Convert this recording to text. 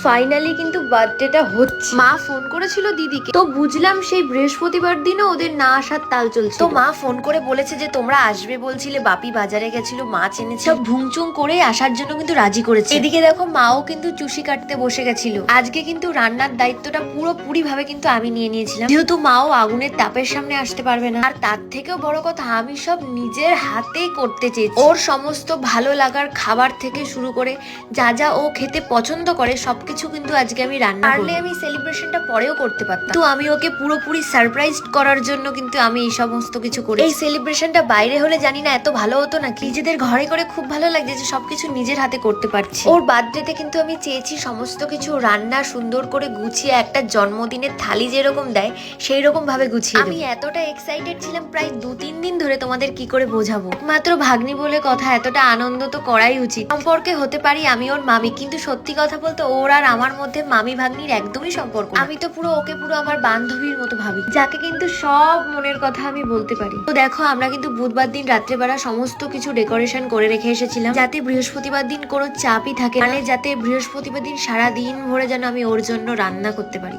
Finally কিন্তু বার্থডেটা হচ্ছে। মা ফোন করেছিল দিদিকে, তো বুঝলাম সেই বৃহস্পতিবার দিনও ওদের না আসার তাল চলছে। তো মা ফোন করে বলেছে যে তোমরা আসবে বলছিলে, বাপি বাজারে গেছিল, মাছ এনেছে, সব ভুংচুং করে আসার জন্য কিন্তু রাজি করেছে। এদিকে দেখো মাও কিন্তু চুষি কাটতে বসে গেছিল। আজকে কিন্তু রান্নার দায়িত্বটা পুরোপুরি ভাবে কিন্তু আমি নিয়ে নিয়েছিলাম, যেহেতু মাও আগুনের তাপের সামনে আসতে পারবে না। আর তার থেকেও বড় কথা, আমি সব নিজের হাতেই করতে চেয়েছি। ওর সমস্ত ভালো লাগার খাবার থেকে শুরু করে যা যা ও খেতে পছন্দ করে সবকিছু কিন্তু আজকে আমি রান্না করব। আমি সেলিব্রেশনটা পরেও করতে পারতাম, তো আমি ওকে পুরোপুরি সারপ্রাইজ করার জন্য কিন্তু আমি এই সমস্ত কিছু করি। এই সেলিব্রেশনটা বাইরে হলে জানি না এত ভালো হতো না, নিজেদের ঘরে করে খুব ভালো লাগছে যে সবকিছু নিজের হাতে করতে পারছি। ওর বার্থডেতে কিন্তু আমি চেয়েছি সমস্ত কিছু রান্না সুন্দর করে গুছিয়ে, একটা জন্মদিনের থালি যেরকম দেয় সেই রকম ভাবে গুছিয়ে। আমি এতটা এক্সাইটেড ছিলাম প্রায় 2-3 দিন ধরে, তোমাদের কি করে বোঝাবো। মাত্র ভাগ্নি বলে কথা, এতটা আনন্দ তো করাই উচিত। সম্পর্কে হতে পারি আমি ওর মামি, কিন্তু সত্যি কথা বলতে ওর আর আমার মধ্যে মামি ভাগ্নির একদমই সম্পর্ক। আমি তো ওকে পুরো আমার বান্ধবীর মতো ভাবি, যাকে কিন্তু সব মনের কথা আমি বলতে পারি। তো দেখো আমরা কিন্তু বুধবার দিন রাত্রেবেলা সমস্ত কিছু ডেকোরেশন করে রেখে এসেছিলাম, যাতে বৃহস্পতিবার দিন কোনো চাপই থাকে, মানে যাতে বৃহস্পতিবার দিন সারা দিন ভরে যেন আমি ওর জন্য রান্না করতে পারি।